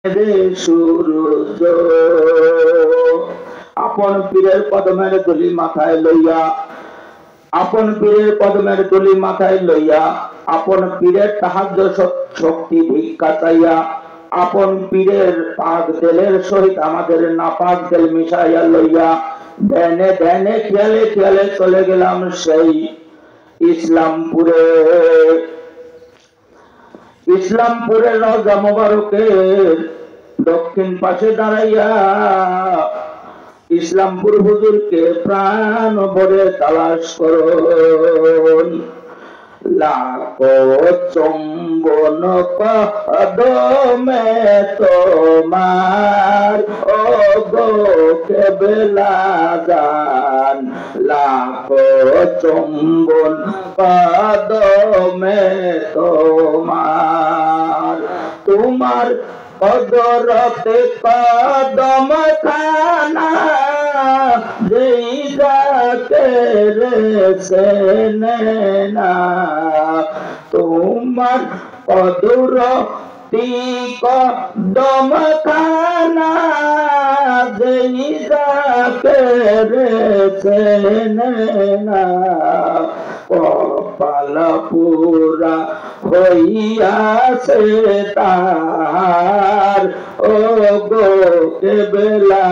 রে সূর্য আপন পীরের কদমের ধুলি মাথায় লইয়া, আপন পীরের কদমের ধুলি মাথায় লইয়া, আপন পীরের তাহাজ্জুদ শক্তি ভিক্ষা চাইয়া, আপন পীরের পাক দেলের সহিত আমাদের নাপাক দেল মিশাইয়া লইয়া, ধ্যানে ধ্যানে খেয়ালে খেয়ালে চলে গেলাম সেই ইসলামপুরে। ইসলামপুরের রওজা মোবারকের দক্ষিণ পাশে দাঁড়াইয়া ইসলামপুর হুজুরকে প্রাণ ভরে তালাশ করুন। লাখো চুম্বন কদমে তোমার, ও গো কেবলা জান। লাখো চুম্বন কদমে তোমার, তোমার কদরতে কদম খানা যেই যাকে রেসেনে না। তোমার কদরতি কদম খানা যেই যাকে রেসেনে না। কপাল পুরা হইয়াছে তার, ও গো কেবলা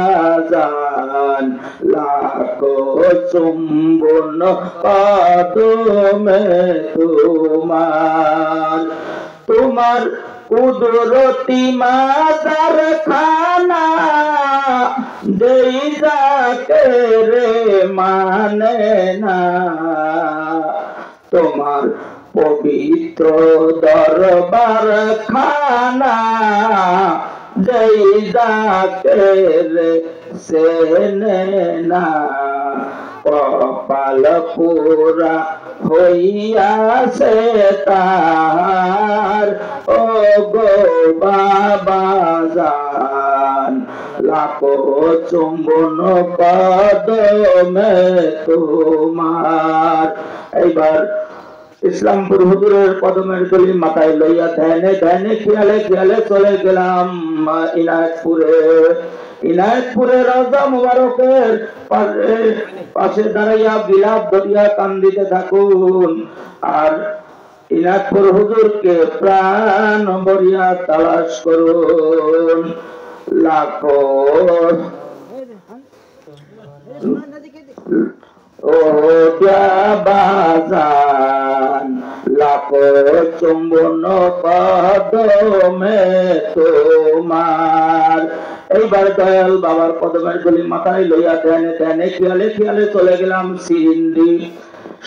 জান। লাখো চুম্বন কদমে তোমার, তোমার কুদরতি মাজার খানা যেই যাকে রে মানে না। তোমার পবিত্র দরবার খানা যেই যাকে রে সেনে না। কপাল পুরা হইয়াছে তার, ও গো বাবা জান। লাখো চুম্বন কদমে তোমার। এইবার ইসলামপুর হুজুরের কদমের ধুলি মাথায় লইয়া ধ্যানে ধ্যানে খেয়ালে খেয়ালে চলে গেলাম ইনায়তপুরে। ইনায়তপুরের রওজা মুবারকের পাশে দাঁড়াইয়া বিলাপ ধরিয়া কান্দিতে থাকুন, আর ইনায়তপুর হুজুরকে প্রাণ ভরিয়া তালাশ করুন। লাখো ও বাজান, লাখো চুম্বন কদমে তোমার। এইবার দয়াল বাবার কদমের ধুলি মাথায় লইয়া ধ্যানে ধ্যানে খেয়ালে খেয়ালে চলে গেলাম সিরিন্দি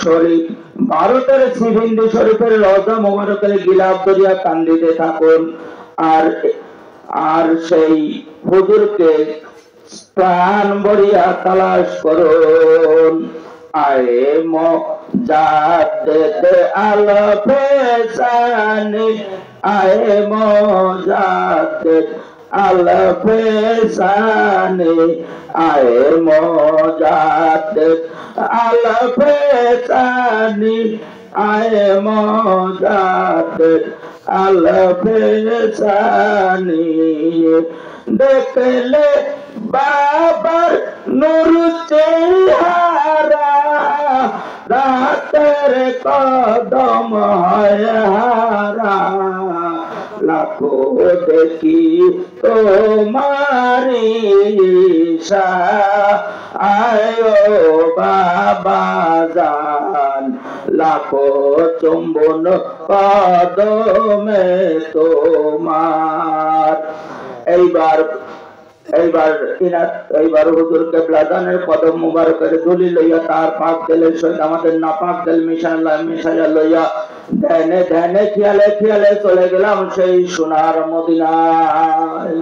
শরীফ। ভারতের সিরিন্দি শরীফের রওজা মোবারকের গিলাপ ধরিয়া কান্দিতে থাকুন, আর আর সেই হুজুরকে প্রাণ ভরিয়া তালাশ করুন। আয়ে মোজাদ্দেদ আল ফেসানি, আয়ে মোজাদ্দেদ আল ফেসানি, আয়ে মোজাদ্দেদ আল ফেসানি, আয়ে মোজাদ্দেদ আল ফেসানি। দেখলে বাবার নূর চেহারা, রাতের কদম হয় হারা। লাখো দেখি তোমারি আয়ো বাবা জান। লাখো চুম্বন কদমে তোমার। এইবার এইবার হুজুর কেবলা জানের কদম মুবারকের ধুলি লইয়া তার পাক দেলের সহিত আমাদের নাপাক দেল মিশাইয়া লইয়া ধ্যানে ধ্যানে খেয়ালে খেয়ালে চলে গেলাম সেই সোনার মদিনায়।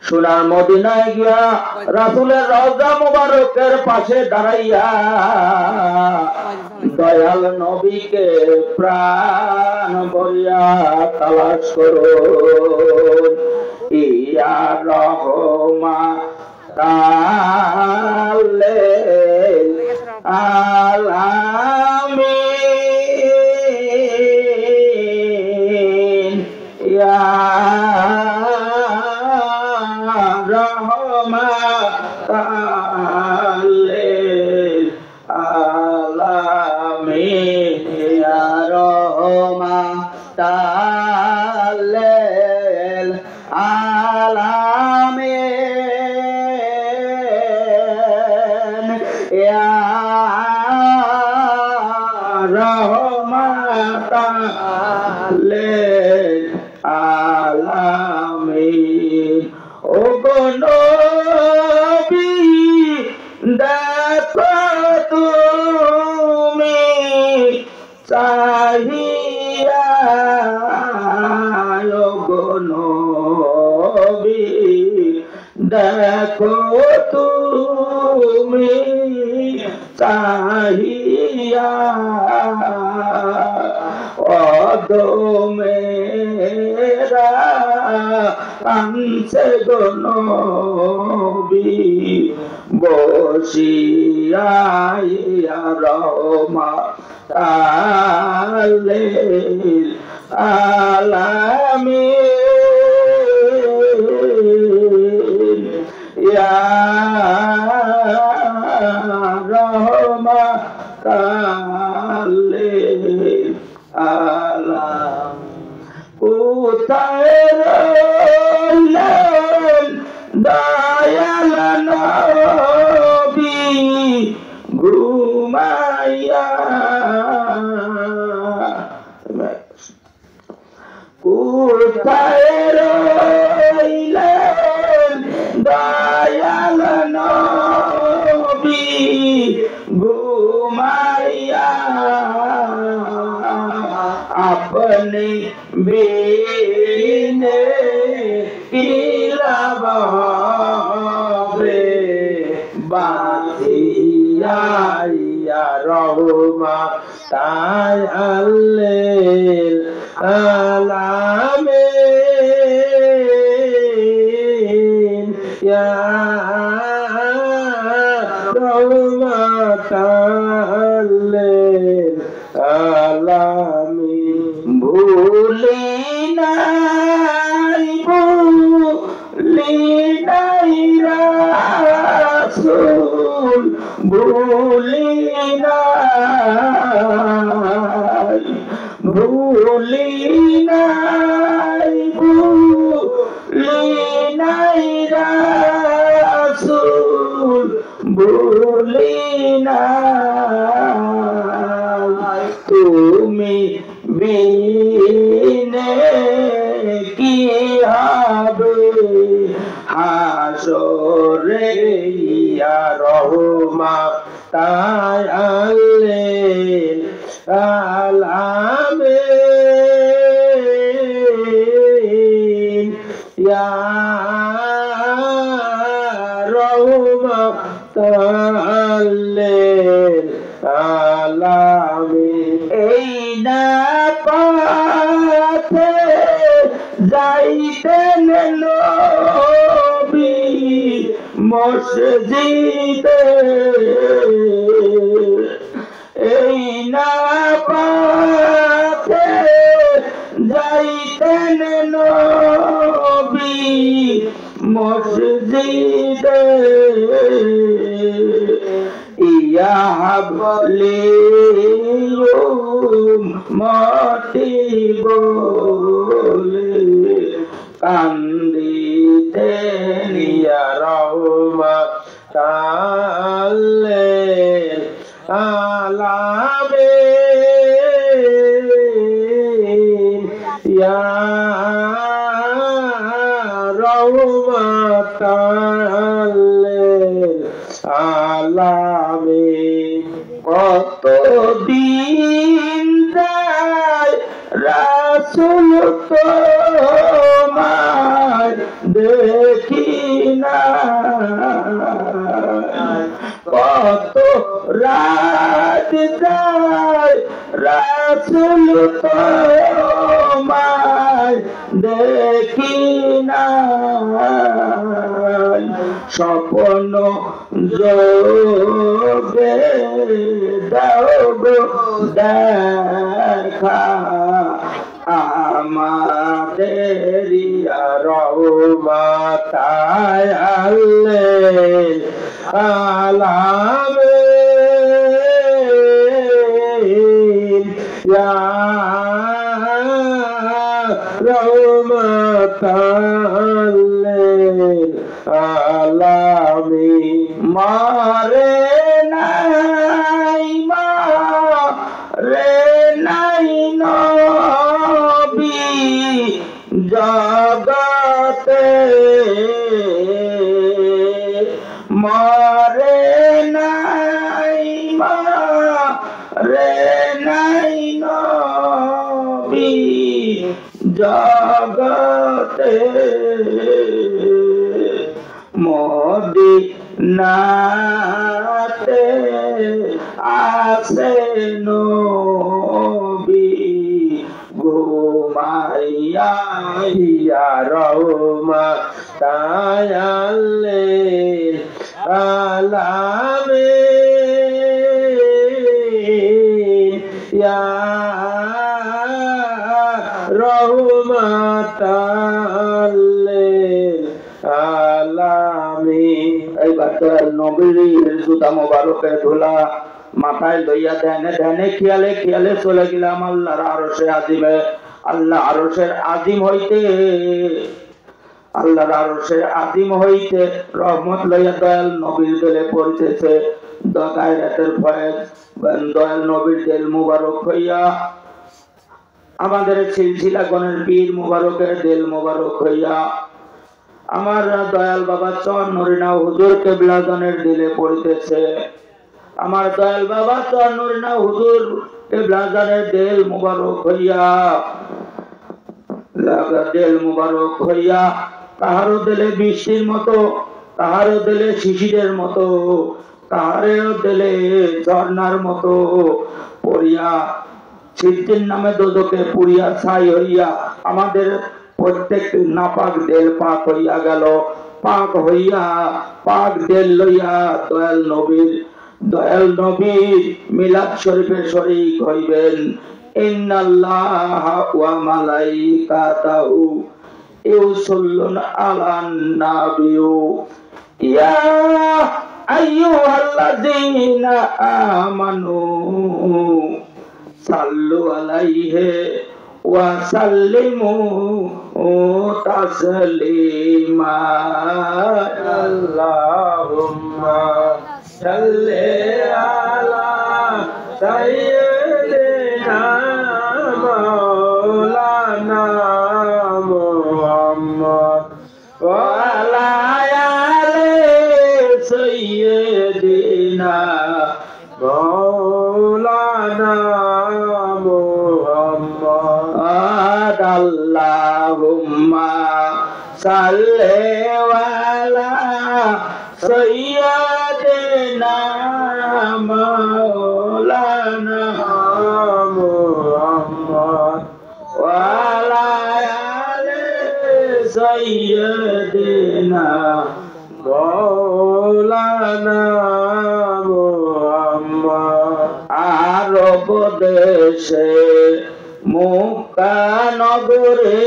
সোনার মদিনায় গিয়া রাসূলের রওজা মুবারকের পাশে দাঁড়াইয়া দয়াল নবীকে প্রাণ ভরিয়া তালাশ করুন। ইয়া রহমান আলামিন, ইয়া রহমাতাল লিল আলামিন ইয়া রহমাতাল লিল আলামিন ইয়া রহমাতাল লিল আলামিন ও গো নবী দেখো তুমি চাহিয়া ও গো নবী দেখো তুমি চাহিয়া অদমেরা কানসে গো নবী বসিয়া ইয়া রহমাতাল লিল আলামিন ইয়া রহমাতাল লিল আলামিন কোথায় রইলেন দয়াল নবী ঘুমাইয়া কোথায় রইলেন দয়াল নবী ঘুমাইয়া अपने बीने किलावे बातिया या रहमाताल लिल आलामीन या रहमाताल लिल आलामीन ভুলি নাই রাসূল ভুলি নাই রাসূল ভুলি নাই তুমি বিনে কি হবে হাসরে ইয়া রহমাতাল লিল আলামিন ইয়া রহমাতাল লিল আলামিন এই না পথে যাইতেন নবী মসজিদে এই না পথে যাইতেন নবী মসজিদে ইয়া হাবলিয়ুম মতি বলে কান্দিতেন ইয়া রহমাতাল লিল আলামিন ইয়া রহমাতাল লিল আলামিন কতদিন যায় রাসূল তোমার দেখি না কত রাত যায় রাসূল তোমার দেখি না স্বপ্ন যোগে দাও গো দেখা আমাদেরি রহমতায় আল্লিল আলামিন ইয়া রহমতাল লিল আলামিন মারে নাই নবী জগতে মারে নাই নবী জগতে মদিনাতে আসে নবী ঘুমাইয়া ইয়া রহমতাল লিল আলামিন ইয়া রহমতাল লিল আলামিন। এইবার তো নবীর জুতা মোবারকের ধুলা মাথায় লইয়া ধ্যানে ধ্যানে খেয়ালে খেয়ালে চলে গেলাম আল্লাহর আরশে আজিমে। আল্লাহ আরশের আজিম হইতে রহমত লইয়া দয়াল নবীর দিলে পড়তেছে। গায়রাতের ফয়েজ দয়াল নবীর দিল মুবারক হইয়া আমাদের সিলসিলাগণের পীর মুবারকের দিল মুবারক হইয়া আমার দয়াল বাবা চর নুরিনা হুজুর কেবলাগণের দিলে পড়তেছে। আমার দয়াল বাবা চর নুরিনা হুজুর কেবলাগণের দিল মুবারক হইয়া তাহারও দিলে বৃষ্টির মতো, তাহারও দিলে শিশিরের মতো, তাহারেও দিলে ঝর্ণার মতো পড়িয়া সিদ্ধির নামে দোজকে পুড়িয়া ছাই হইয়া আমাদের প্রত্যেক নাপাক দেল পাক হইয়া গেল। পাক হইয়া পাক দেল লইয়া দয়াল নবীর মিলাদ শরীফের শরীক হইবেন। ইন্নাল্লাহা ওয়া মালাইকাতাহু ইউসাল্লুনা আলান নাবিয়্যু ইয়া আইয়ুহাল্লাযীনা আমানু সাল্লু আলাইহি ওয়া সাল্লিমু তাসলিমা। আল্লাহুম্মা সাল্লি আলা সাইয়্যিদিনা মাওলানা মুহাম্মদ ওয়া আলা আলি সাইয়্যিদিনা মাওলানা মুহাম্মদ। আল্লাহুম্মা সাল্লি আলা সাইয়্যিদিনা মাওলানা মুহাম্মদ ওয়া আলা আলি সাইয়্যিদিনা মাওলানা মুহাম্মদ। আরব দেশে মক্কা নগরে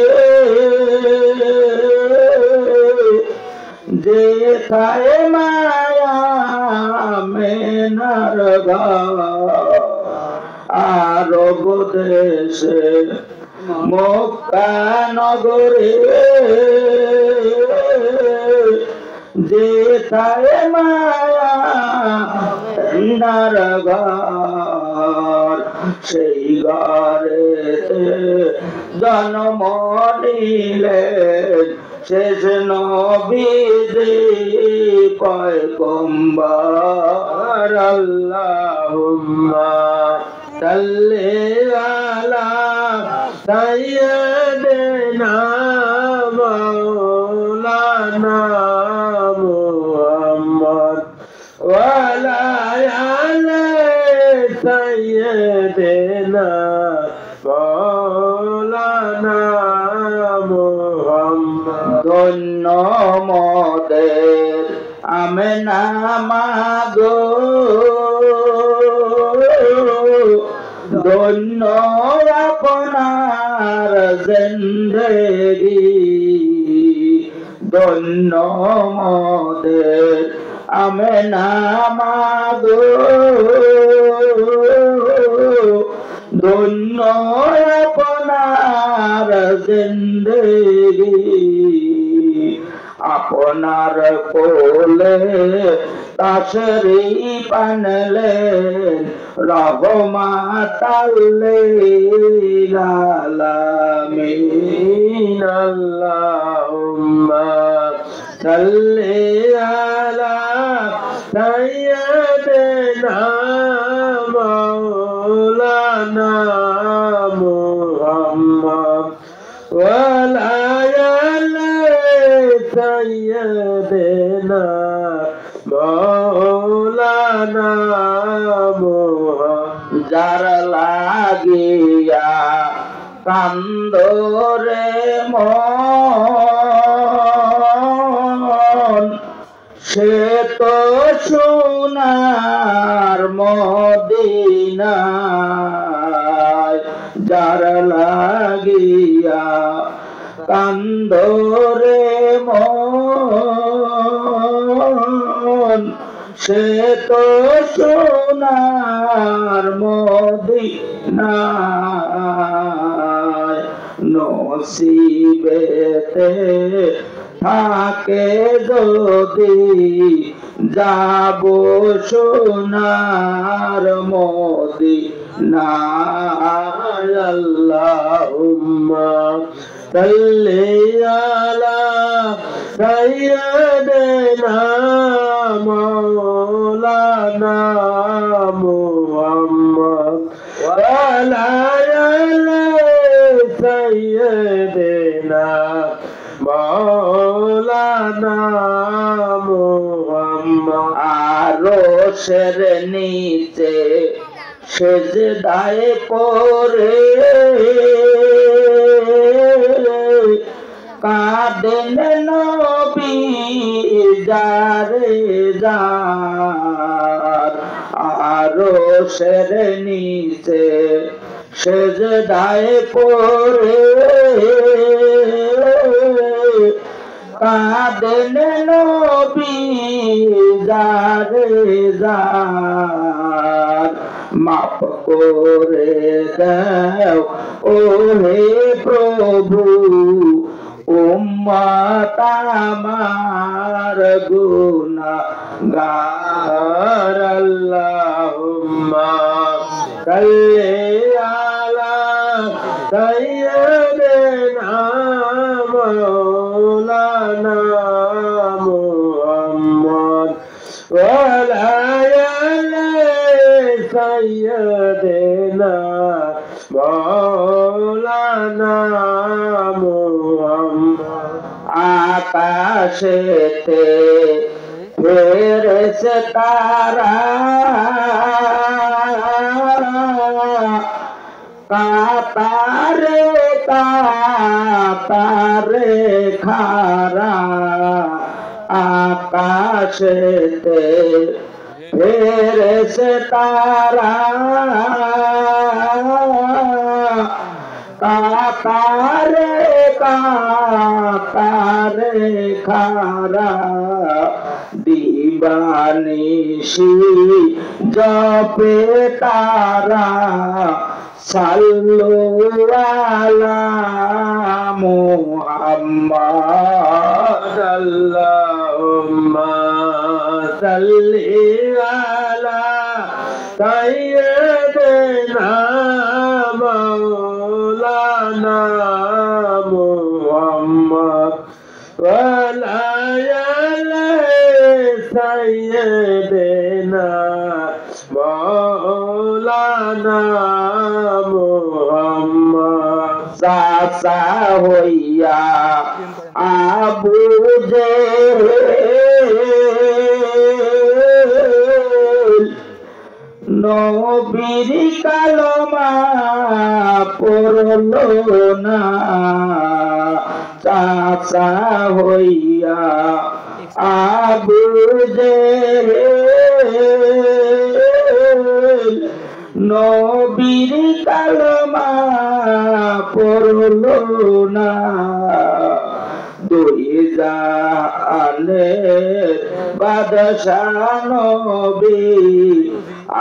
যেথায় মায়া মেনার ঘর। আরব দেশে মক্কা নগরে যেথায় মায়া মেনার ঘর। সেই ঘরেতে জন্ম নিলেন শেষ নবীজি পয়গম্বর। আল্লাহুম্মা সাল্লি আলা সাইয়্যিদিনা মাওলানা মুহাম্মদ ওয়া আলা আলি সাইয়্যিদিনা মাওলানা মুহাম্মদ। ধন্য মোদের আমেনা মাগো, ধন্য আপনার জিন্দেগি ধন্য মোদের আমেনা মাগো ধন্য আপনার জিন্দেগি আপনার কোলে তাশরীফ আনলেন রহমাতাল লিল আলামিন আল্লাহুম্মা সাল্লি আলা সাইয়্যিদিনা মাওলানা মুহাম্মদ ওয়া আলা سيدنا مولانا محمد যার লাগিয়া কান্দরে মন সে তো সোনার মদিনায় যার লাগিয়া কান্দরে মন সে তো সোনার মদিনায় নসিবেতে থাকে যদি যাব সোনার মদিনায় আল্লাহুম্মা সাল্লি আলা সাইয়্যিদিনা মাওলানা মুহাম্মদ ওয়া আলা আলি সাইয়্যিদিনা মাওলানা মুহাম্মদ আরশের নিচে সিজদায় পড়ে কাঁদেন নবী যারে যার আরশের নিচে সিজদায় পড়ে কাঁদেন নবী যারে যার মাফ করে দাও ও হে প্রভু উম্মত আমার গুনাহগার আল্লাহুম্মা সাল্লি আলা সাইয়্যিদিনা মাওলানা মুহাম্মদ ওয়া আলা আলি সাইয়্যিদিনা মাওলানা মুহাম্মদ আকাশেতে ফেরেশতারা কাতারে কাতারে খারা আকাশেতে ফেরেশতারা কাতারে কাতারে খারা দিবানিশি জপে তারা সাল্লু আলা মুহাম্মদ আল্লাহুম্মা সাল্লি আলা সাইয়্যিদিনা মাওলানা মুহাম্মদ ওয়া আলা আলি সাইয়্যিদিনা মাওলানা মুহাম্মদ সাসা হইয়া আবু জেহেল নবীর কালমা পড়লো না চাচা হইয়া আবু জেহেল নবীর কালমা পড়লো হলো না দুই জাহানের বাদশাহ নবী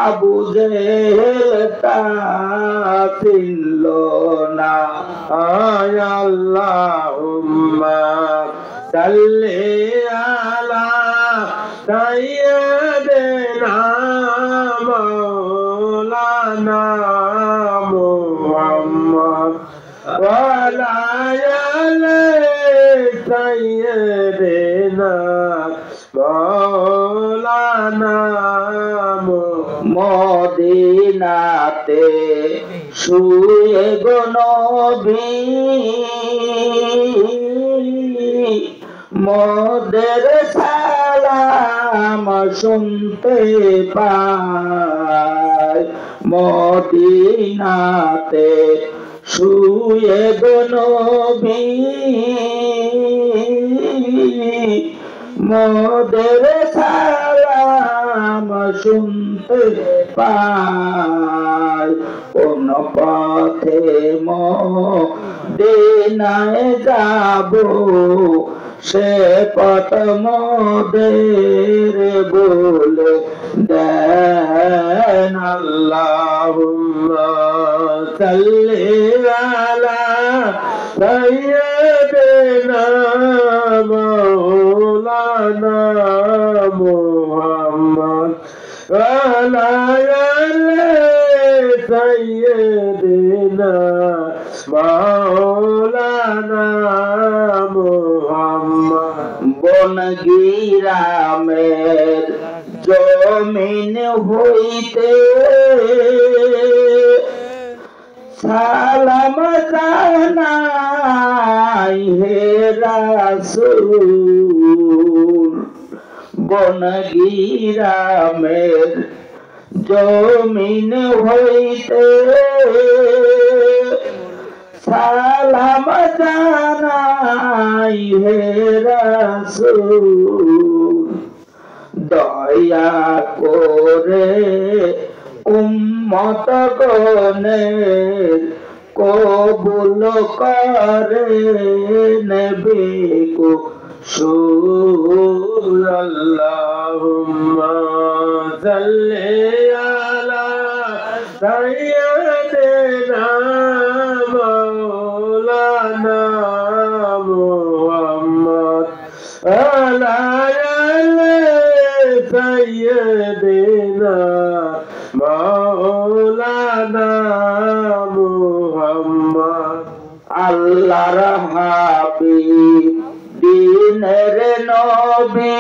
আবু জেহেল তা চিনল না আয় আল্লাহুম্মা সাল্লি আলা সাইয়্যিদিনা মাওলানা মুহাম্মদ ওয়া আলা আলি সাইয়্যিদিনা মাওলানা মদিনাতে শুয়ে গো নবী মোদের সালাম শুনতে পাই মদিনাতে শুয়ে গো নবী মোদের সালাম শুনতে পাই কোন পথে মদিনায় যাব সে পথ মোদের বলে দেন আল্লাহুম্মা সাল্লি আলা সাইয়্যিদিনা মাওলানা মুহাম্মদ ওয়া আলা আলি সাইয়্যিদিনা মাওলানা মুহাম্মদ বন গিরামের জমিন হইতে সালাম জানাই হে রাসূল বন গিরামের জমিন হইতে সালাম জানাই হে রাসূল দয়া করে উম্মত গণের কবুল করে নবী কো সুর আল্লাহুম্মা সাল্লি আলা সাইয়্যিদিনা মাওলানা মুহাম্মদ আলা আলি সাইয়্যিদিনা মাওলানা মুহাম্মদ আল্লাহর হাবিব দিনের নবী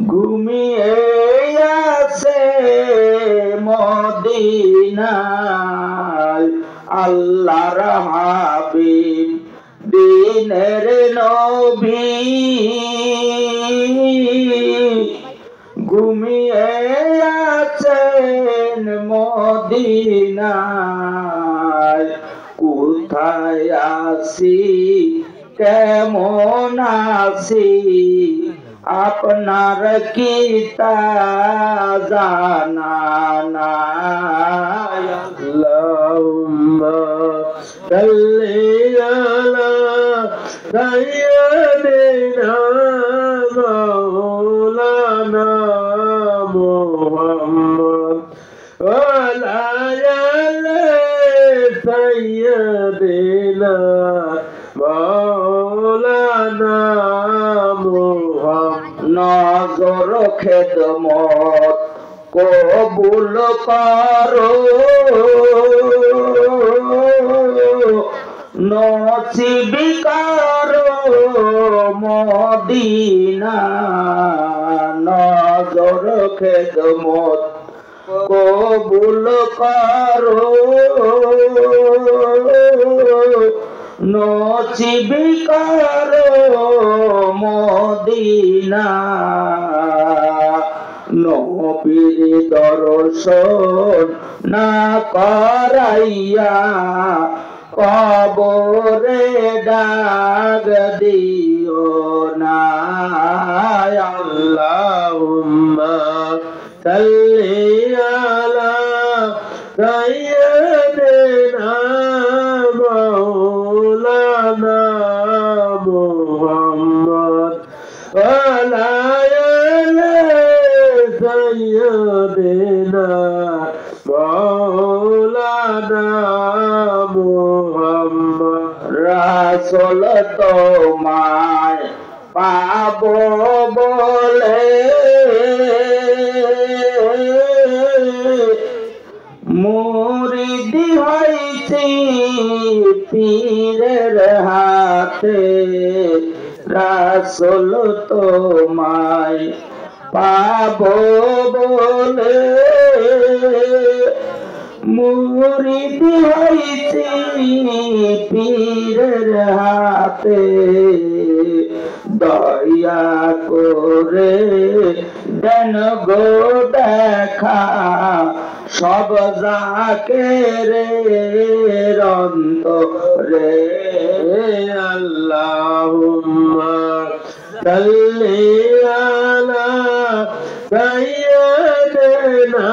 ঘুমিয়ে আছে মদিনায় আল্লাহর হাবিব দিনের নবী ঘুমিয়ে আছেন মদিনায় কোথায় আছি কেমন আছি আপনার কি তা জানা নাই আল্লাহুম্মা সাল্লি আলা সাইয়্যিদিনা মাওলানা মুহাম্মদ ওয়া আলা আলি সাইয়্যিদিনা মাওলানা মুহাম্মদ নজর খেদমত কবুল করো নসিব করো মদিনা নজর খেদমত কবুল করো নসিব করো মদিনা নবীর দর্শন না করাইয়া কবরে ডাক দিও না আল্লাহুম্মা সাল্লি আলা সাইয়্যিদিনা রাসূল তোমায় পাবো বলে মুরিদি হইছি পীরের হাতে রাসূল তোমায় পাবো বলে মুরিদি হইছি পীরের হাতে দয়া করে দেন গো দেখা সব জাকেরের অন্তরে আল্লাহুম্মা সাল্লি আলা সাইয়্যিদিনা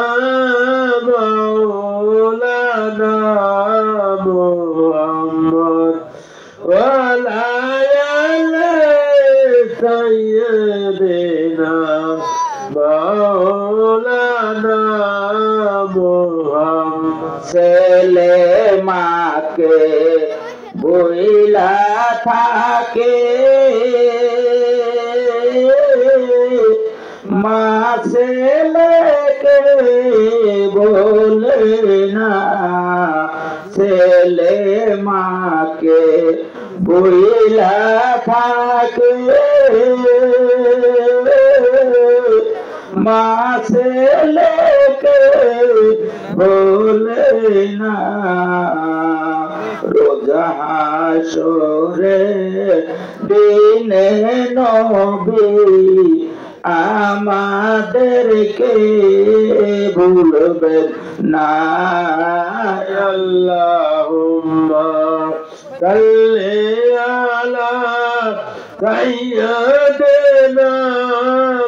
মাওলানা মুহাম্মদ ওয়া আলা আলি সাইয়্যিদিনা মাওলানা মুহাম্মদ ছেলে মাকে বইলা থাকে মা ছেলেকে বলে না ছেলে মাকে বইলা থাকে মা ছেলেকে বলে না রোজা হাসরে দিনে নবী আমাদেরকে ভুলবেন না আল্লাহুম্মা সাল্লি আলা সাইয়্যিদিনা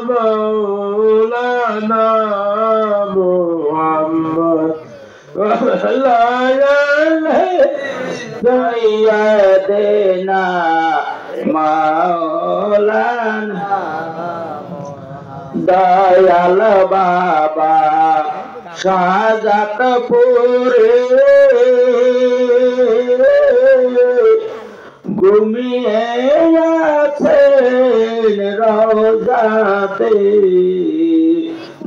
মাওলানা মুহাম্মদ ওয়া আলা আলি সাইয়্যিদিনা মাওলানা দয়াল বাবা শাহজাদপুরে ঘুমিয়ে আছেন রওজাতে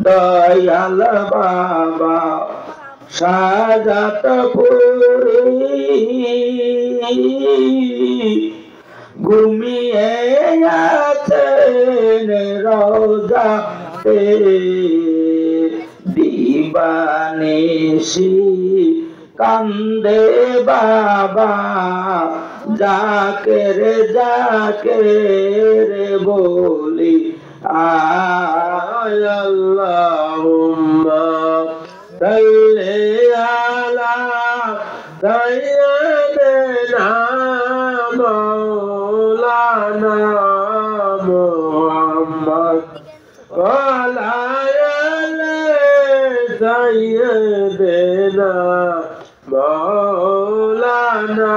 দয়াল বাবা শাহজাদপুরে ঘুমিয়ে আছেন রওজাতে দিবানিশি কান্দে বাবা জাকের জাকের বলি আল্লাহুম্মা সাল্লি আলা সাইয়্যিদিনা মাওলানা মুহাম্মদ ওয়া আলা আলি সাইয়্যিদিনা মাওলানা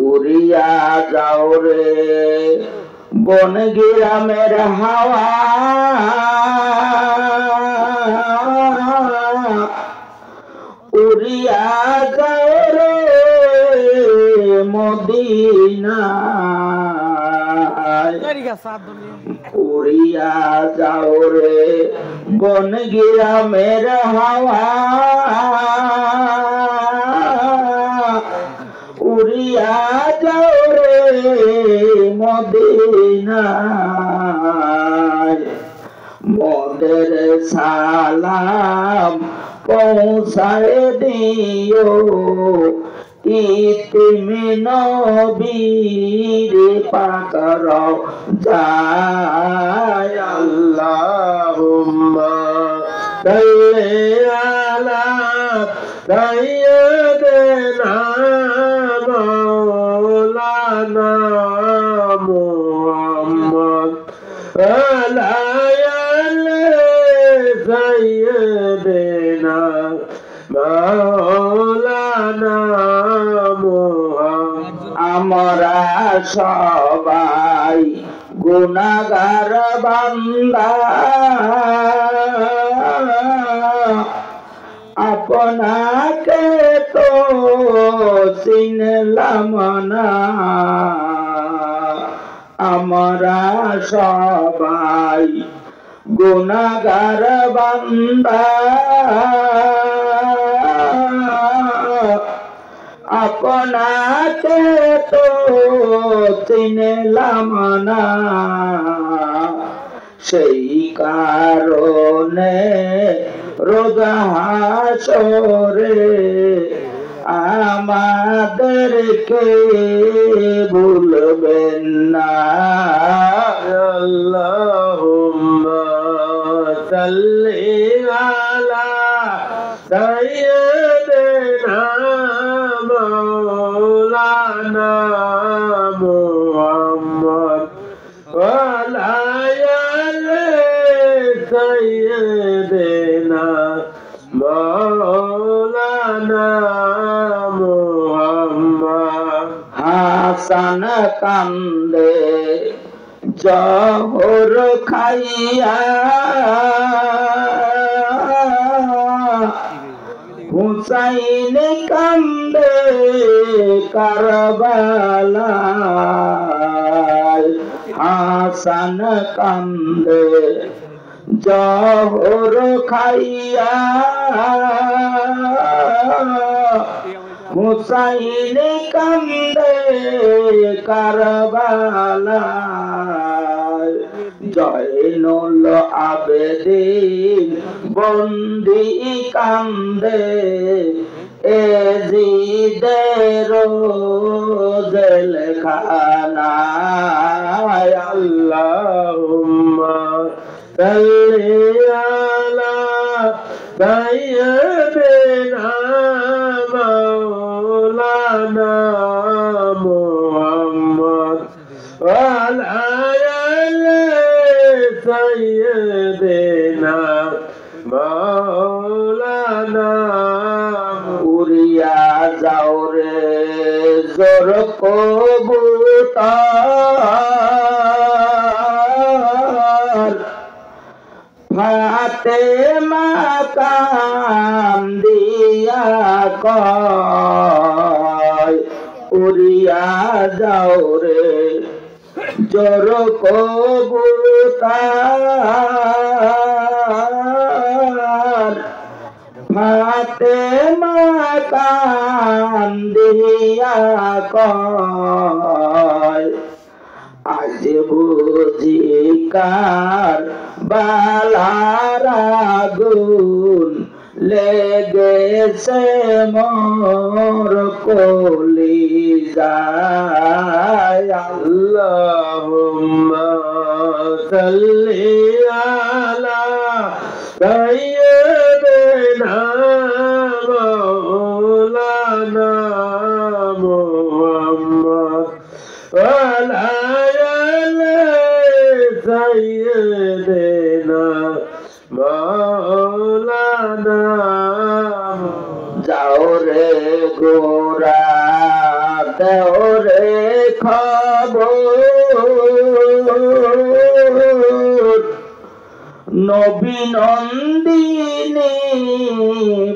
উড়িয়া যাও রে বন গ্রামের হাওয়া উড়িয়া যাও রে মদিনা উড়িয়া যাও রে বন গ্রামের হাওয়া উড়িয়া যাও রে মদিনায় মোদের সালাম পৌঁছায় দিও ইতিমি নবীর পাকর যায় আল্লাহুম্মা সাল্লি আলা সাইয়্যিদিনা মাওলানা মুহাম্মদ আলা আলি সাইয়্যিদিনা মাওলানা মুহাম্মদ আমরা সবাই গুনাহগার বান্দা আপনাকে তো চিনলাম না আমরা সবাই গুনাহগার বান্দা আপনাকে তো চিনলাম না সেই কারণে রোজ হাসরে আমাদেরকে ভুলবেন না আল্লাহুম্মা সাল্লি আলা সাইয়্যিদিনা মাওলানা মুহাম্মদ ওয়া আলা আলি সাইয়্যিদিনা মাওলানা মুহাম্মদ হাসান কান্দে জহর খাইয়া হুসাইন কান্দে কারবালায় হাসান কান্দে জহর খাইয়া হুসাইন কান্দে কারবালায় জয়নুল আবেদিন বন্দি কান্দে এজিদের জেলখানায় আল্লাহুম্মা সাল্লি আলা সাইয়্যিদিনা মাওলানা মুহাম্মদ ওয়া আলা আলি সাইয়্যিদিনা মাওলানা উড়িয়া যাও রে জোর কবুতর ফাতেমা কান্দিয়া কয় উড়িয়া যাও রে জোর কবুতর ফাতেমা কান্দিয়া কয় আজ বুঝি কার বালার আগুন লেগেছে মোর কলিজায় আল্লাহুম্মা সাল্লি আলা সাইয়্যিদিনা মাওলানা মুহাম্মদ ওয়া আলা আলি সাইয়্যিদিনা মাওলানা যাও রে গোরা দেও রে খবর নবী নন্দিনী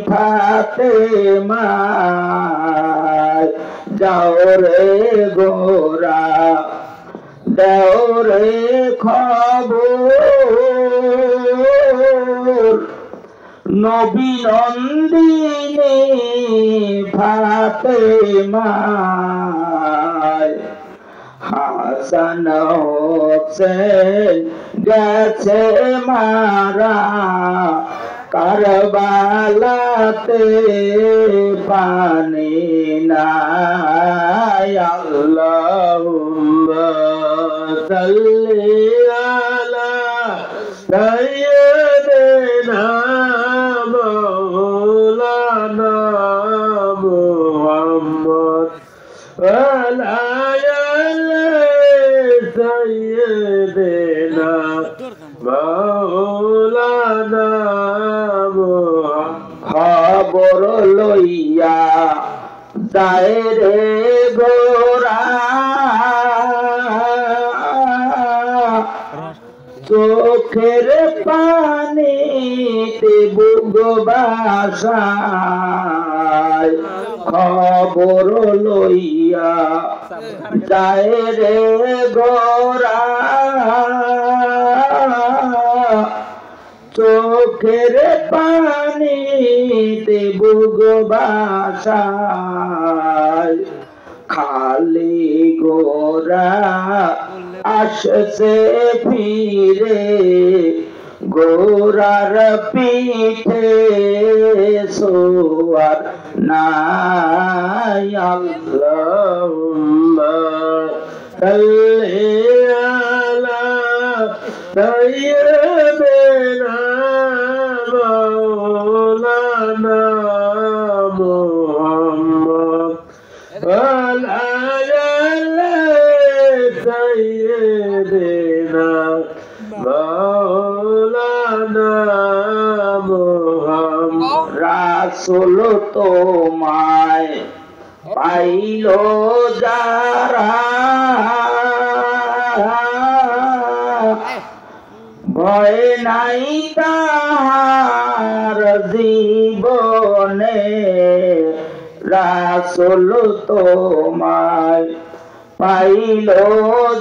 ফাতেমা যাও রে গোরা দেও রে খবর নবী নন্দিনী ফাতেমা হাসান হোসেন গেছে মারা কারবালাতে পানি নাই আল্লাহুম্মা সাল্লি আলা সাইয়্যিদিনা মাওলানা মুহাম্মদ ওয়া আলা আলি সাইয়্যিদিনা মাওলানা খবর লইয়া যায় রে গোরা চোখের পানিতে বুক বাসায় খবর লইয়া যায় রে গোরা চোখের পানিতে বুক বাসায় খালি গোরা আসছে ফিরে গোরার পিঠে সোয়ার নাই আল্লাহুম্মা সাল্লি আলা সাইয়্যিদিনা মাওলানা মুহাম্মদ ওয়া আলা সাইয়্যিদিনা মাওলানা মুহাম্মদ রাসূল তোমায় পাইল যারা ভয় নাই তাহার জীবনে রাসূল তোমায় পাইল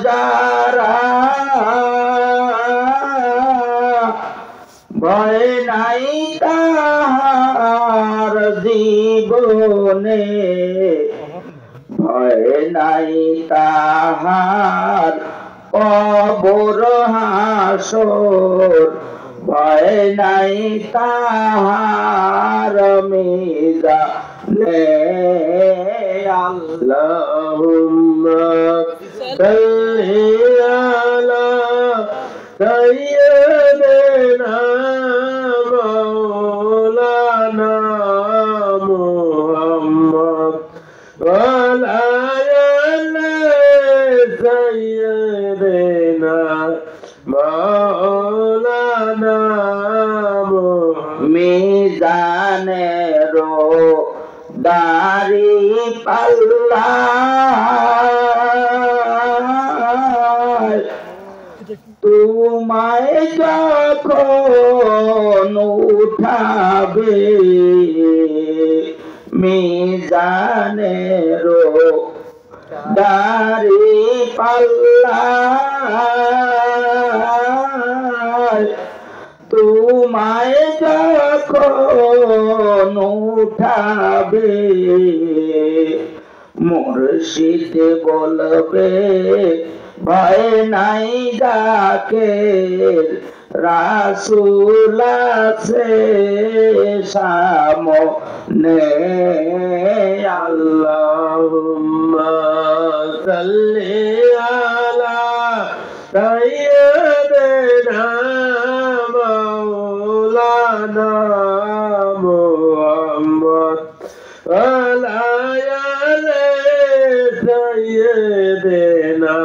যারা ভয় নাই তাহার জীবনে ভয় নাই তাহার কবর হাসর ভয় নাই তাহার মিজানে আল্লাহুম্মা সাল্লি আলা সাইয়্যিদিনা মাওলানা মুহাম্মদ ওয়া আলা সাইয়্যিদিনা মাওলানা মিজানের দাড়ি পাল্লা তোমায় যখন উঠাবে মিজানের দাড়ি পাল্লা তোমায় যখন উঠাবে মুর্শিদ বলবে ভয় নাই যাকে রাসূল আছে সামনে আল্লাহুম্মা সাল্লি আলা সাইয়্যিদিনা মাওলানা মুহাম্মদ ওয়া আলা সাইয়্যিদিনা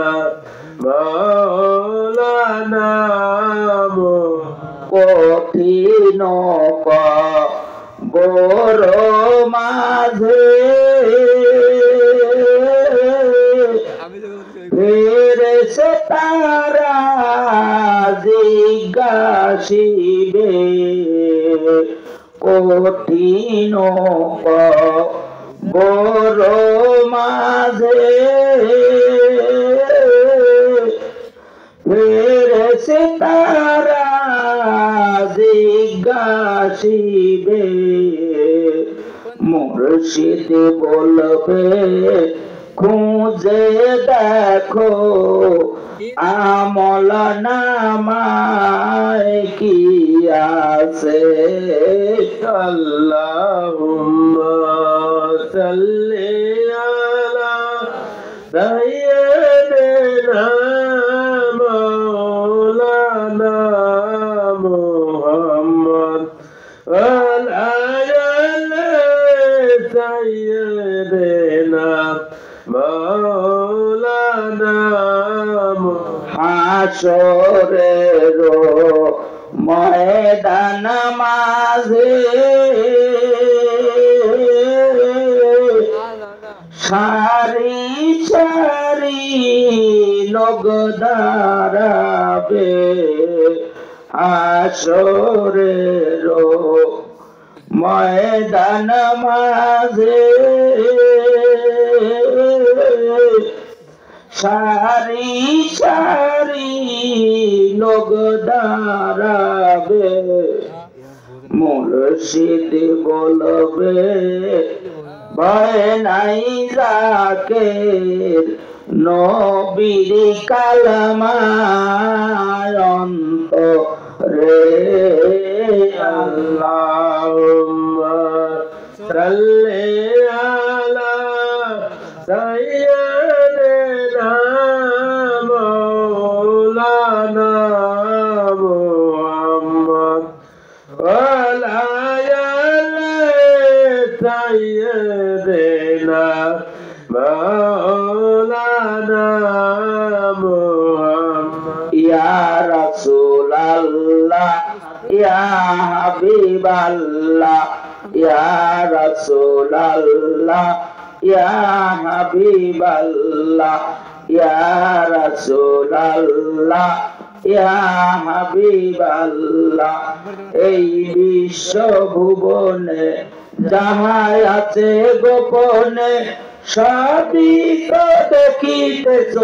মাওলানা কঠিন কবর মাঝে ফেরেশতারা জিজ্ঞাসিবে কঠিন কবর মাঝে ফেরেশতারা জিজ্ঞাসিবে মুর্শিদ বলবে খুঁজে দেখো আমল নামায় কি আছে আল্লাহুম্মা সাল্লি আলা সাইয়্যিদিনা মাওলানা মুহাম্মদ ওয়া আলা সাইয়্যিদিনা মাওলানা হাসরের ময়দান মাঝে সারি সারি লোক দাঁড়াবে হাসরের ময়দান মাঝে সারি সারি লোক দাঁড়াবে মুর্শিদ বলবে ভয় নাই জাকের নবীর কালমায় অন্তরে আল্লাহুম্মা সাল্লি আলা সাইয়্যিদিনা মাওলানা মুহাম্মদ ওয়া আলা আলি সাইয়্যিদিনা মাওলানা মুহাম্মদ ইয়া রাসূলুল্লাহ ইয়া হাবিবাল্লাহ ইয়া রাসূলুল্লাহ ইয়া হাবিবাল্লাহ ইয়া রাসূলুল্লাহ ইয়া হাবিবাল্লাহ এই বিশ্ব ভুবনে যাহা আছে গোপনে সবই তো দেখিতেছ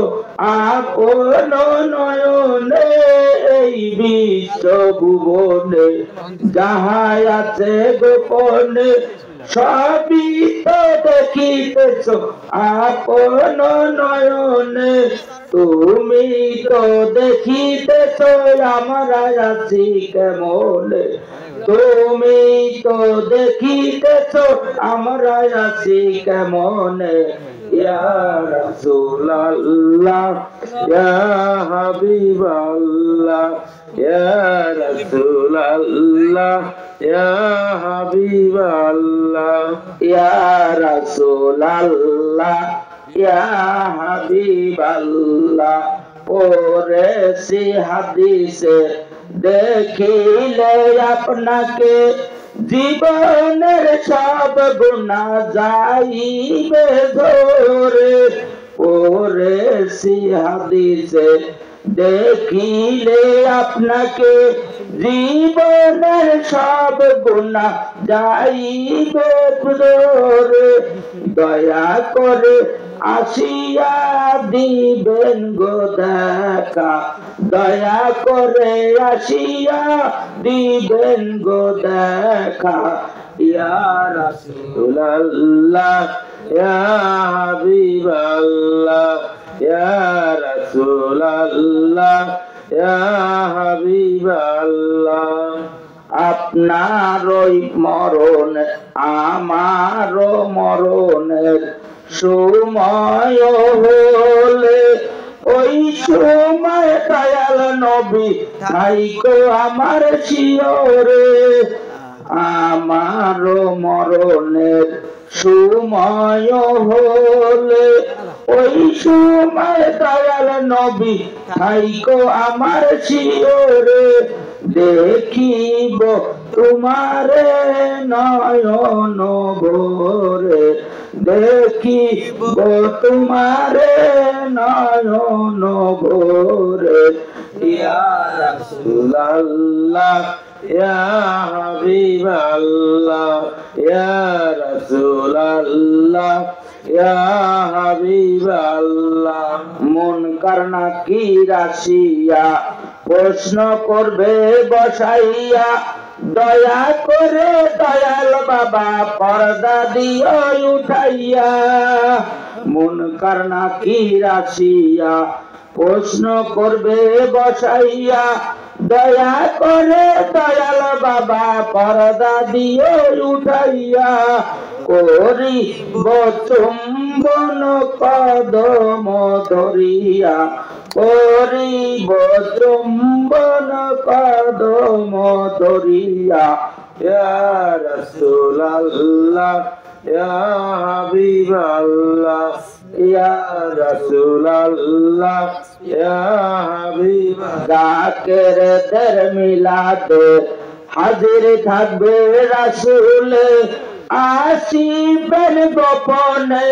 আপন নয়নে এই বিশ্ব ভুবনে যাহা আছে গোপনে সবই তো দেখিতেছ আপন নয়নে তুমি তো দেখিতেছ আমরা আছি কেমনে তুমি তো দেখিতেছ আমরা আছি কেমনে ইয়া রাসূলুল্লাহ ইয়া হাবিবাল্লাহ ইয়া রাসূলুল্লাহ ইয়া হাবিবাল্লাহ ইয়া রাসূলুল্লাহ ইয়া হাবিবাল্লাহ পড়েছি হাদিসে দেখিলে আপনাকে জীবনের সব গুনাহ যাইবে ধরে পড়েছি হাদিসে দেখিলে আপনাকে জীবনের সব গুনাহ যাইবে ধরে দয়া করে আসিয়া দিবেন গো দেখা দয়া করে আসিয়া দিবেন গো দেখা ইয়া রাসূলুল্লাহ ইয়া হাবিবাল্লাহ ইয়া রাসূলুল্লাহ ইয়া হাবিবাল্লাহ আপনার ওই মরণ আমারও মরণের সময় হলে ওই সময় দয়াল নবী থাইকো আমার শিয়রে আমারও মরণের সময় হলে ওই সময় দয়াল নবী থাইকো আমার শিয়রে দেখিব তোমারে নয়ন ভরে দেখিব তোমারে নয়ন ভরে ইয়া রাসূলুল্লাহ ইয়া হাবিবাল্লাহ ইয়া রাসূলুল্লাহ ইয়া হাবিবাল্লাহ মুনকার নাকির আসিয়া প্রশ্ন করবে বসাইয়া দয়া করে দয়াল বাবা পর্দা দিও উঠাইয়া মুনকার নাকির আসিয়া প্রশ্ন করবে বসাইয়া দয়া করে দয়াল বাবা পর্দা দিও উঠাইয়া করিব চুম্বন কদম ধরিয়া করিব চুম্বন কদম ধরিয়া ইয়া রাসূলুল্লাহ ইয়া হাবিবাল্লাহ ইয়া রাসূলুল্লাহ ইয়া হাবিবাল্লাহ জাকেরদের মিলাদে হাজির থাকবে রাসূল আসিবেন গোপনে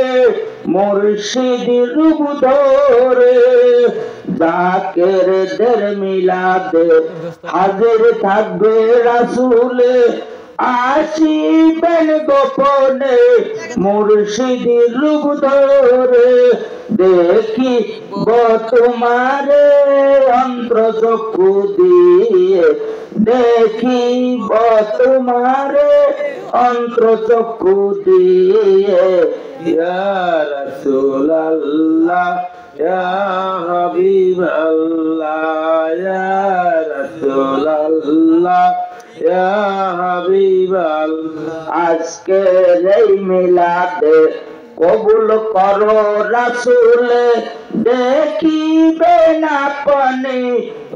মুর্শিদের রূপ ধরে জাকেরদের মিলাদে হাজির থাকবে রাসূল আসিবেন গোপনে মুর্শিদির রূপ ধরে দেখিব তোমারে অন্তর চক্ষু দিয়ে দেখিব তোমারে অন্তর চক্ষু দিয়ে ইয়া রাসূলুল্লাহ ইয়া হাবিবাল্লাহ ইয়া রাসূলুল্লাহ ইয়া হাবিবাল্লাহ আজকের এই মিলাদে কবুল করো রাসূল দেখিবেন আপনি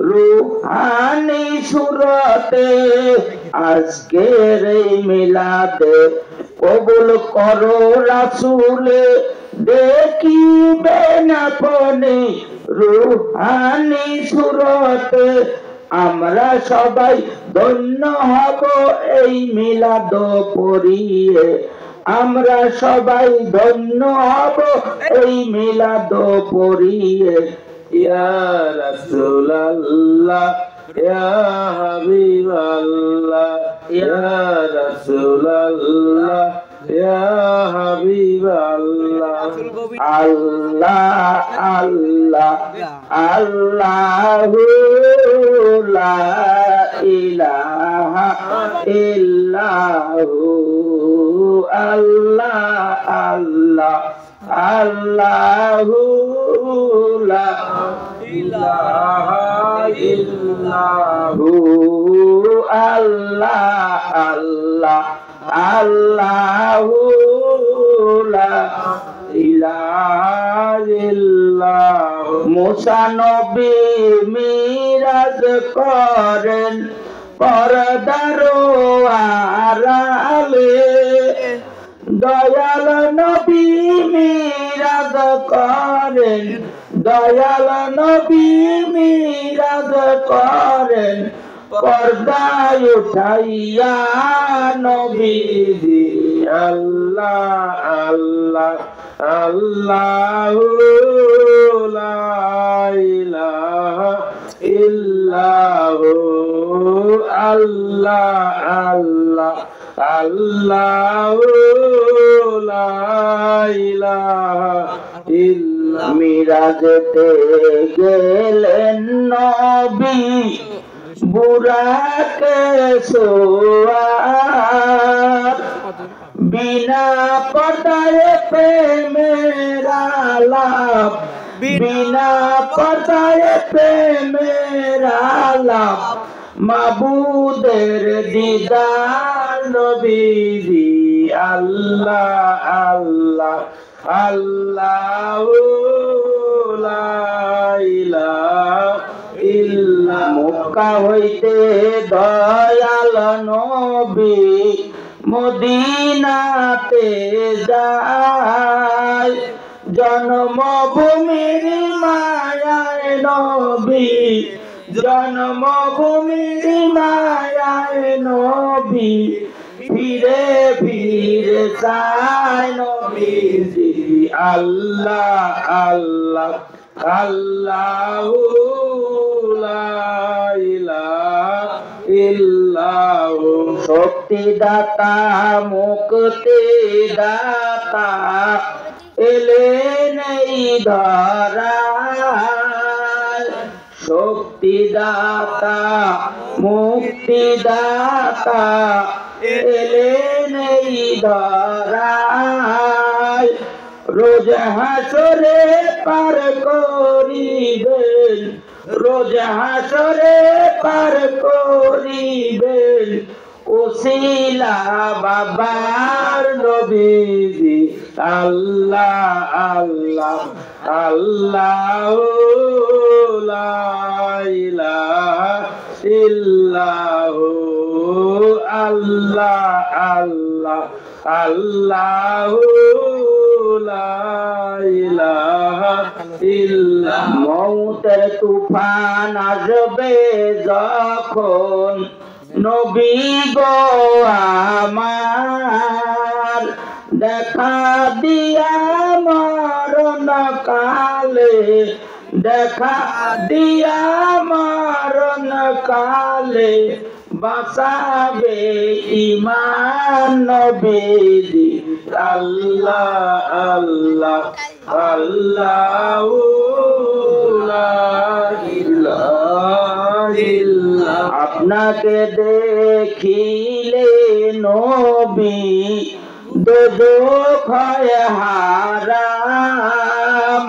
রূহানি সুরতে আজকের এই মিলাদে কবুল করো রাসূল দেখিবেন আপনি রূহানি সুরতে আমরা সবাই ধন্য হব এই মিলাদ পড়িয়ে আমরা সবাই ধন্য হব এই মিলাদ পড়িয়ে ইয়া রাসূলুল্লাহ ইয়া হাবিবাল্লাহ ইয়া রাসূলুল্লাহ ইয়া হাবিবাল্লাহ আল্লাহ আল্লাহ আল্লাহু লা ইলাহা ইল্লাহু আল্লাহ আল্লাহ আল্লাহু লা ইলাহা ইল্লাহু আল্লাহ আল্লাহ আল্লাহু লা ইলাহা ইল্লাহু মুসা নবী মিরাজ করেন পর্দার আড়ালে দয়াল নবী মিরাজ করেন দয়াল নবী মিরাজ করেন পর্দায় উঠাইয়া নবীজি আল্লাহ আল্লাহ আল্লাহু লা ইলাহা ইল্লাহু আল্লাহ আল্লাহ আল্লাহু লা ইলাহা ইল্লা মিরাজেতে গেলেন নবী বুরাকে সোয়ার বিনা পর্দায় প্রেমের আলাপ বিনা পর্দায় প্রেমের আলাপ মাবুদের দিদার নবীজি আল্লাহ আল্লাহ আল্লাহু লা ইলাহা ইল্লা মক্কা হইতে দয়াল নবী মদিনাতে যায় জন্মভূমির মায়ায় নবী জন্মভূমির মায়ায় নবী ফিরে ফিরে চায় নবীজি আল্লাহ আল্লাহ আল্লাহু লা ইলাহা ইল্লাহু শক্তি দাতা মুক্তি দাতা এলেন এই ধরায় শক্তি দাতা মুক্তি দাতা এলেন এই ধরায় রোজ হাসরে পার করিবেন রোজ হাসরে পার করিবেন ওসিলা বাবার নবীজি আল্লাহ আল্লাহ আল্লাহু লা ইলাহা ইল্লাহু আল্লাহ আল্লাহ আল্লাহু লা ইলাহা ইল্লা মৌতের তুফান আসবে যখন নবী গো আমার দেখা দিয়া মরণ কালে দেখা দিয়া মরণ কালে বাঁচাবে ইমান নবীজি আল্লাহ আল্লাহ আল্লাহু লা ইলাহা ইল্লাল্লাহ আপনাকে দেখিলে নবী দুদুখ হয় হারাম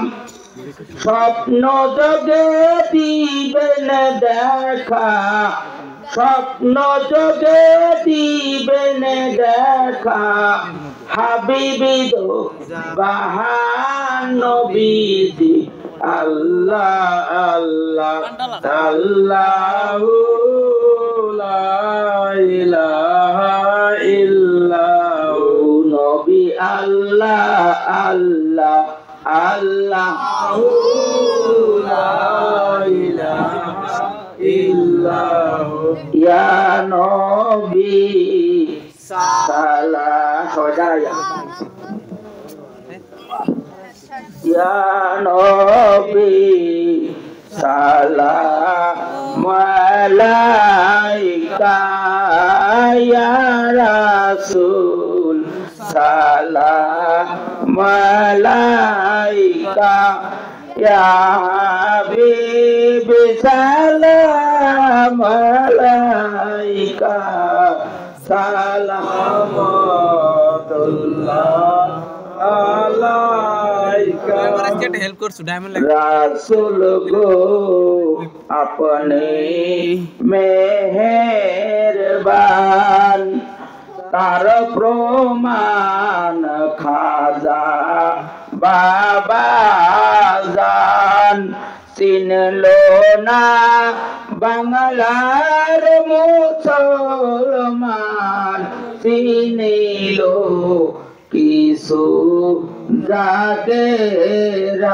স্বপ্ন যোগে দিবেন দেখা স্বপ্ন যোগে দিবেন দেখা হাবিবি দো বাহান নবীজি আল্লাহ আল্লাহ আল্লাহু লা ইলাহা ইল্লাহু নবী আল্লাহ আল্লাহ আল্লাহু লা ইলাহা ইল্লাহু ইয়া নবী সালাম ইয়া নবী সালাম আলাইকা ইয়া রাসূল সালাম আলাইকা ইয়া হাবিব সালাম আলাইকা সালামাতুল্লাহ আলাইকা হেল্প করছো ডায়মন্ড রাসূল গো আপনি মেহেরবান তার প্রমাণ খাজা বাবা জান চিনলো না বাংলার মুসলমান চিনিল কিছু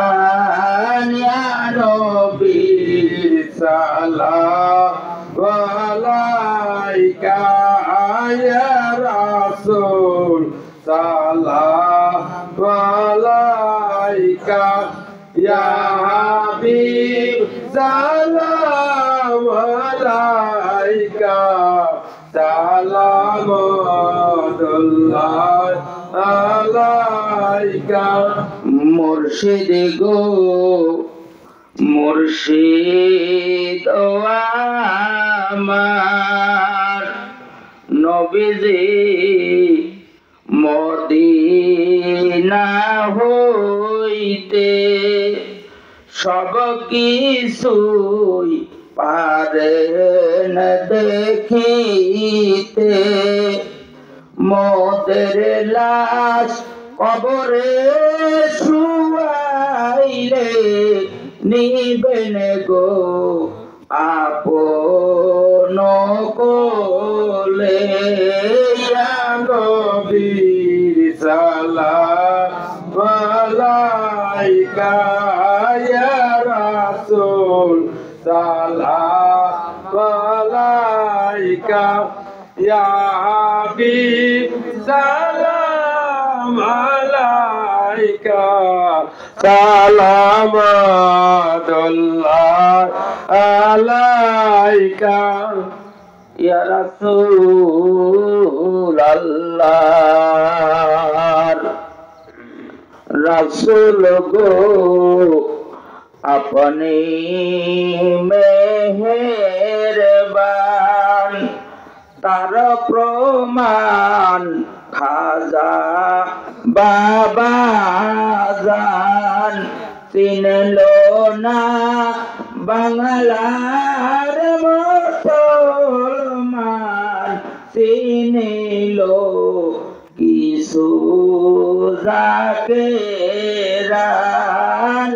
জাগেরানিয়া নবীর সালাম আলাইকা ইয়া রাসূল সালাম আলাইকা ইয়া হাবিব সালাম আলাইকা সালামাতুল্লাহ আলাইকা মুর্শিদ গো মুর্শিদ আমার নবীজি মদিনা হইতে সব কিছুই পারেন দেখিতে মোদের লাশ কবরে শুয়াইলে নিবেন গো আপন কোলে ইয়া নবীর সালাম আলাইকা ইয়া রাসূল সালাম আলাইকা ইয়া হাবিব সালাম আলাইকা সালামাতুল্লাহ আলাইকা ইয়া রাসূল আল্লাহ রাসূল গো আপনি মেহেরবান তার প্রমাণ খাজা বাবা জান চিনলো না বাংলার মুসলমান চিনিল কিছু জাকেরান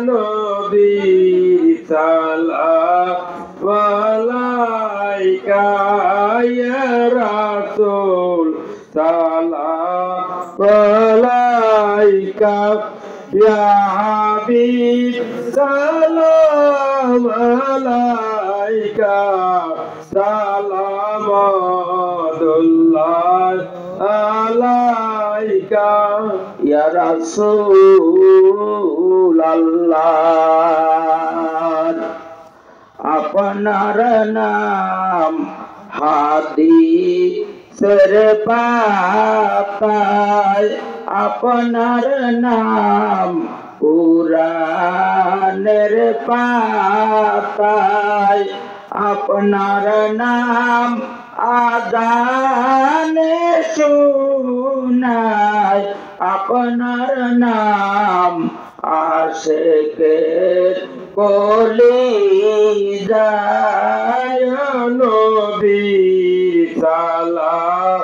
নবীর সালাম আলাইকা ইয়া রাসূল সালাম আলাইকা ইয়া হাবিব সালাম আলাইকা সালামাতুল্লাহ আলাইকা ইয়া রাসূল আল্লাহ আপনার নাম হাদিসের পাতায় আপনার নাম, কুরআনের পাতায় আপনার নাম, আযানে শুনায় আপনার নাম, আশিকের কলিজায় নবীর সালাম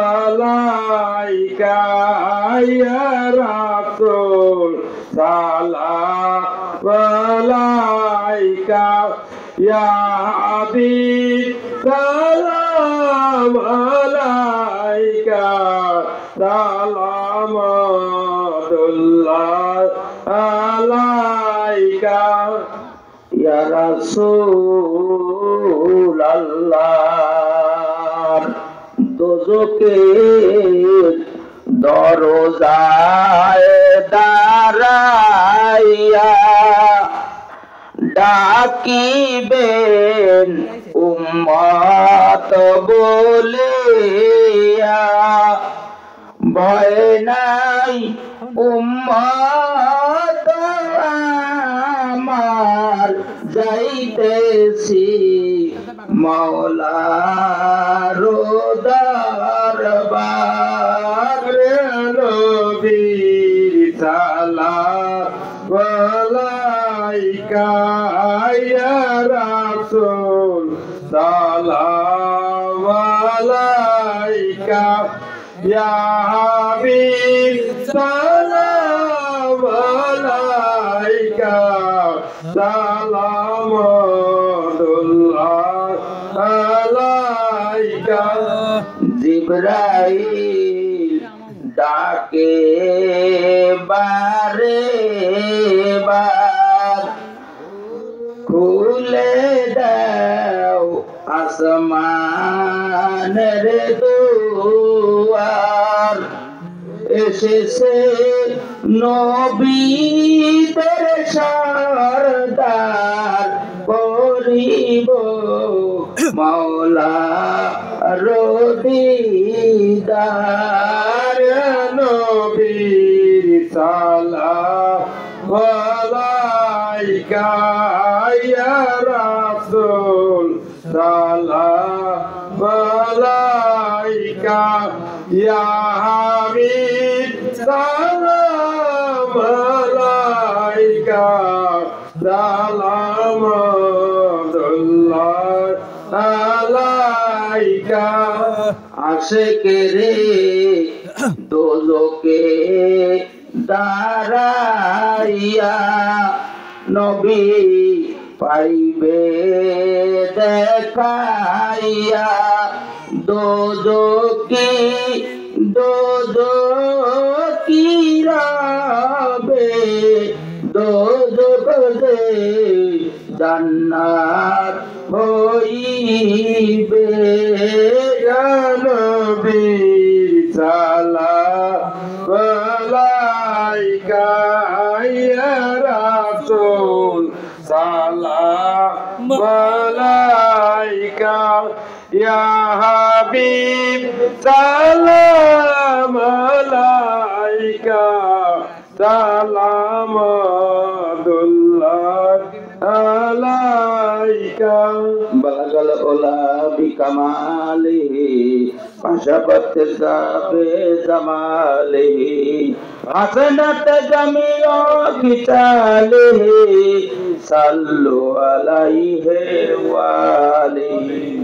আলাইকা ইয়া রাসূল, সালাম আলাইকা ইয়া হাবিব, সালাম আলাইকা, সালামুল্লাহ আলাইকা ইয়া রাসূলুল্লাহ। দোজখের দরজায় দাঁড়াইয়া ডাকিবেন উম্মত বলিয়া, ভয় নাই উম্মত আমার, যাইতেছি মাওলার দরবারে, নবীর সালাম আলাইকা ইয়া রাসূল, সালাম আলাইকা ইয়া হাবিব, সালাম আলাইকা, সালামুল্লাহ আলাইকা। জিবরাইল ডাকে বারে বার, খুলে দাও আসমানের দুয়ার, এসেছে নবীদের সরদার, করিব মাওলার দিদার, নবীর সালাম আলাইকা ইয়া রাসূল, সালাম আলাইকা ইয়া হাবিব, সালাম আলাইকা, সালামুল্লাহ আলাইকা। আশিকেরে দোজখে দাঁড়াইয়া নবী পাইবে দেখাইয়া, দোজখী রবে, দোজখে জান্নাত হইবে, নবীর সালাম আলাইকা ইয়া রাসূল, সালাম আলাইকা ইয়া হাবিব, সালাম আলাইকা, সালামুল্লাহ আলাইকা। বালাগাল উলা বিকামালিহি, পাশাবত যাবে জামালিহি, হাসনাত জামিউ খিসালিহি, সাল্লু আলাইহি ওয়া আলিহি।